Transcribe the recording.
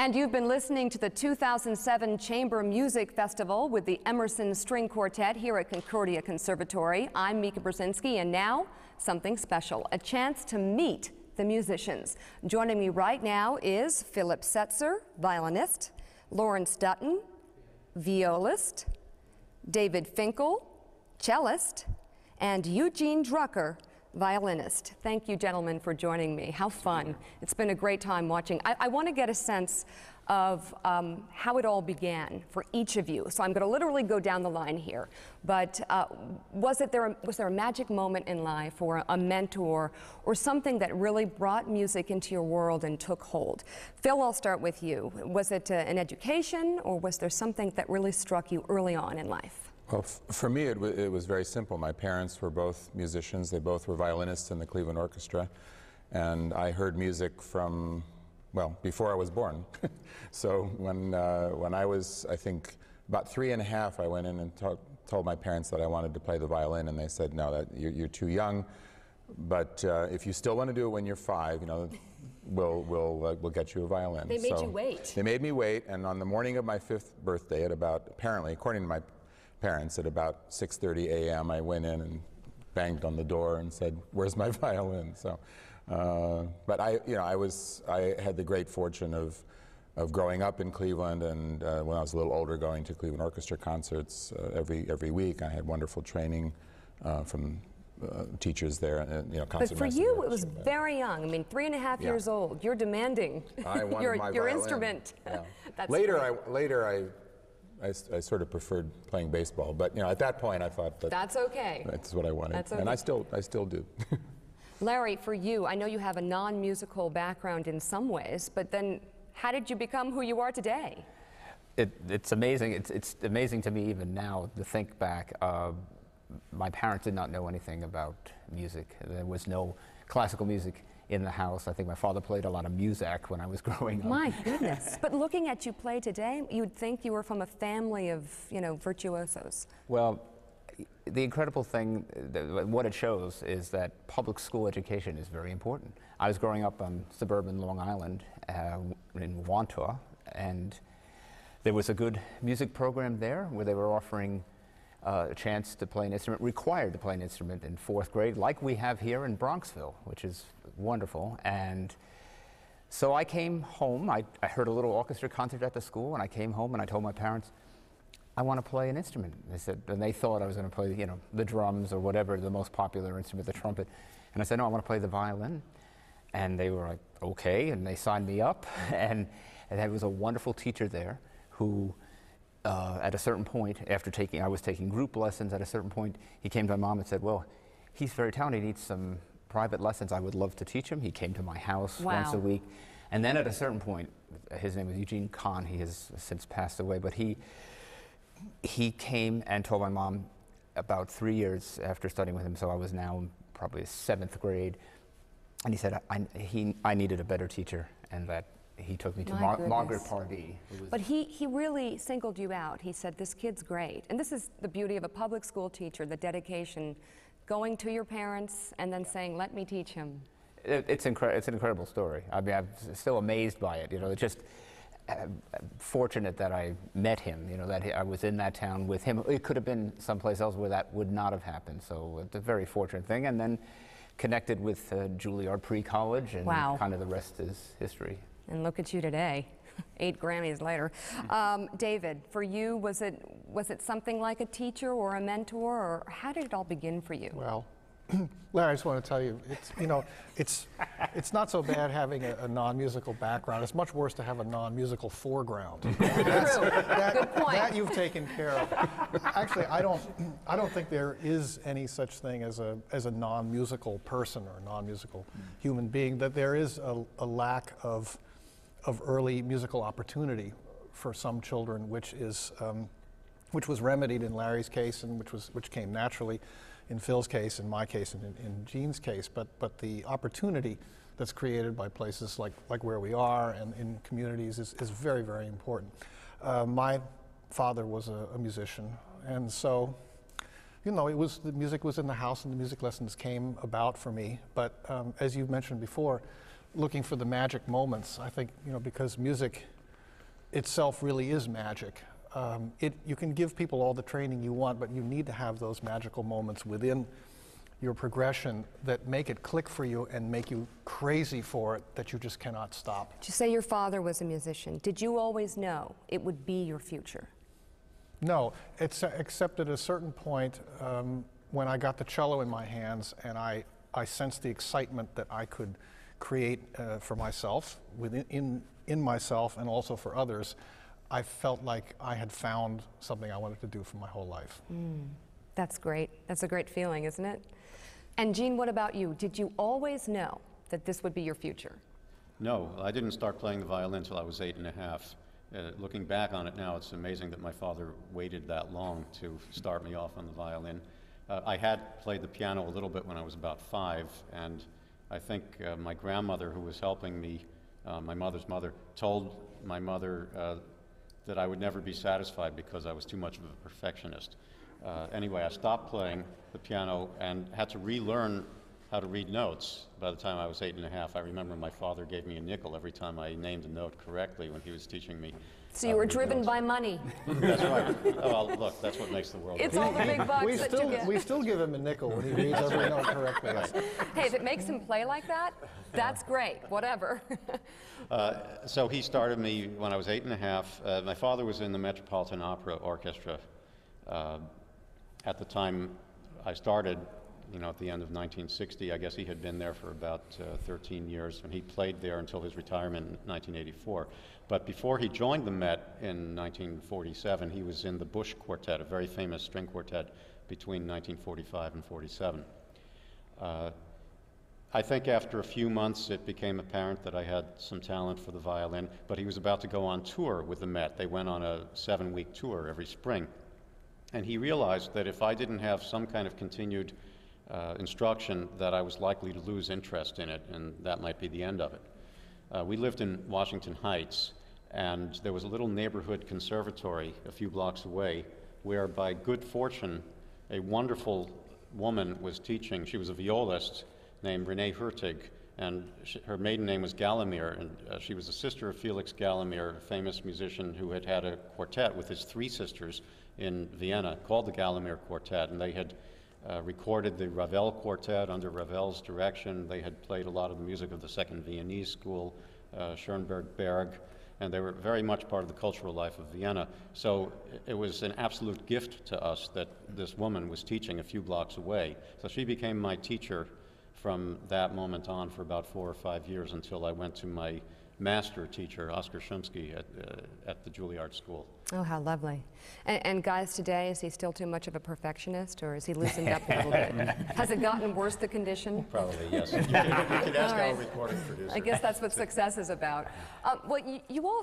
And you've been listening to the 2007 Chamber Music Festival with the Emerson String Quartet here at Concordia Conservatory. I'm Mika Brzezinski, and now something special, a chance to meet the musicians. Joining me right now is Philip Setzer, violinist, Lawrence Dutton, violist, David Finckel, cellist, and Eugene Drucker, violinist. Thank you, gentlemen, for joining me. How fun. It's been a great time watching. I want to get a sense of how it all began for each of you. So I'm going to literally go down the line here. But was there a magic moment in life, or a mentor, or something that really brought music into your world and took hold? Phil, I'll start with you. Was it an education, or was there something that really struck you early on in life? Well, for me, it was very simple. My parents were both musicians. They both were violinists in the Cleveland Orchestra. And I heard music from, well, before I was born. So when I was, I think, about 3 and a half, I went in and told my parents that I wanted to play the violin, and they said, no, that you're too young. But if you still want to do it when you're 5, you know, we'll get you a violin. They made you wait. They made me wait, and on the morning of my 5th birthday, at about, apparently, according to my parents, at about 6:30 a.m. I went in and banged on the door and said, "Where's my violin?" So, but I had the great fortune of growing up in Cleveland, and when I was a little older, going to Cleveland Orchestra concerts every week. I had wonderful training from teachers there, and But for you, it was very young. I mean, 3.5 years old. You're demanding I wanted my your violin. instrument. Yeah. That's Later, I sort of preferred playing baseball, but at that point I thought that's okay. That's what I wanted, That's okay. And I still do. Larry, for you, I know you have a non-musical background in some ways, but then how did you become who you are today? It's amazing. It's amazing to me even now to think back. My parents did not know anything about music. There was no classical music in the house. I think my father played a lot of music when I was growing up. My goodness. But looking at you play today, you'd think you were from a family of, virtuosos. Well, the incredible thing, what it shows is that public school education is very important. I was growing up on suburban Long Island in Wantua, and there was a good music program there where they were offering a chance to play an instrument, required to play an instrument in 4th grade, like we have here in Bronxville, which is wonderful. And so I came home. I heard a little orchestra concert at the school, and I came home and I told my parents, I want to play an instrument. They said, and they thought I was going to play, the drums or whatever, the most popular instrument, the trumpet. And I said, no, I want to play the violin. And they were like, okay, and they signed me up. And there was a wonderful teacher there who, at a certain point, I was taking group lessons. At a certain point, he came to my mom and said, well, he's very talented. He needs some private lessons. I would love to teach him. He came to my house once a week. And then at a certain point, his name was Eugene Kahn. He has since passed away, but he came and told my mom about 3 years after studying with him, so I was now probably 7th grade, and he said I needed a better teacher, and that he took me to Margaret Pardee. But he really singled you out. He said, this kid's great. And this is the beauty of a public school teacher, the dedication, going to your parents and then saying, let me teach him. It's an incredible story. I mean, I'm still amazed by it. It's just fortunate that I met him, that I was in that town with him. It could have been someplace else where that would not have happened. So it's a very fortunate thing. And then connected with Juilliard Pre-College, and kind of the rest is history. And look at you today, 8 Grammys later. David, for you, was it something like a teacher or a mentor, or how did it all begin for you? Well, Larry, I just want to tell you, it's not so bad having a non-musical background. It's much worse to have a non-musical foreground. True. Good point. That you've taken care of. Actually, I don't think there is any such thing as a non-musical person or a non-musical human being. That there is a lack of early musical opportunity for some children, which was remedied in Larry's case, and which came naturally in Phil's case, in my case, and in Gene's case. But the opportunity that's created by places like where we are and in communities is very, very important. My father was a musician, and so the music was in the house, and the music lessons came about for me. But as you mentioned before, looking for the magic moments, I think, because music itself really is magic. You can give people all the training you want, but you need to have those magical moments within your progression that make it click for you and make you crazy for it, that you just cannot stop. You say your father was a musician. Did you always know it would be your future? No, except at a certain point when I got the cello in my hands and I sensed the excitement that I could create for myself, in myself and also for others. I felt like I had found something I wanted to do for my whole life. That's great. That's a great feeling, isn't it? And Gene, what about you? Did you always know that this would be your future? No, I didn't start playing the violin until I was 8½. Looking back on it now, it's amazing that my father waited that long to start me off on the violin. I had played the piano a little bit when I was about 5, and I think my grandmother, who was helping me, my mother's mother, told my mother that I would never be satisfied because I was too much of a perfectionist. Anyway, I stopped playing the piano and had to relearn how to read notes by the time I was 8½. I remember my father gave me a nickel every time I named a note correctly when he was teaching me. So you were driven by money. That's right. Oh, well, look, that's what makes the world. It's all the big bucks we that still, you get. we still give him a nickel when he reads every note correctly. Hey, if it makes him play like that, that's great, whatever. So he started me when I was 8½. My father was in the Metropolitan Opera Orchestra. At the time I started, at the end of 1960, I guess he had been there for about 13 years, and he played there until his retirement in 1984. But before he joined the Met in 1947, he was in the Bush Quartet, a very famous string quartet between 1945 and 47. I think after a few months it became apparent that I had some talent for the violin, but he was about to go on tour with the Met. They went on a 7-week tour every spring. And he realized that if I didn't have some kind of continued instruction, that I was likely to lose interest in it, and that might be the end of it. We lived in Washington Heights, and there was a little neighborhood conservatory a few blocks away, where by good fortune, a wonderful woman was teaching. She was a violist named Renee Hurtig, and her maiden name was Gallimir, and she was the sister of Felix Gallimir, a famous musician who had had a quartet with his 3 sisters in Vienna called the Gallimir Quartet, and they had recorded the Ravel Quartet under Ravel's direction. They had played a lot of the music of the Second Viennese School, Schoenberg, Berg, and they were very much part of the cultural life of Vienna. So it was an absolute gift to us that this woman was teaching a few blocks away. So she became my teacher from that moment on for about 4 or 5 years until I went to my master teacher, Oskar Shumsky, at the Juilliard School. Oh, how lovely. And guys, today, is he still too much of a perfectionist, or is he loosened up a little bit? Has it gotten worse, the condition? Probably, yes. You can ask our recording producer. I guess that's what success is about. Well, you all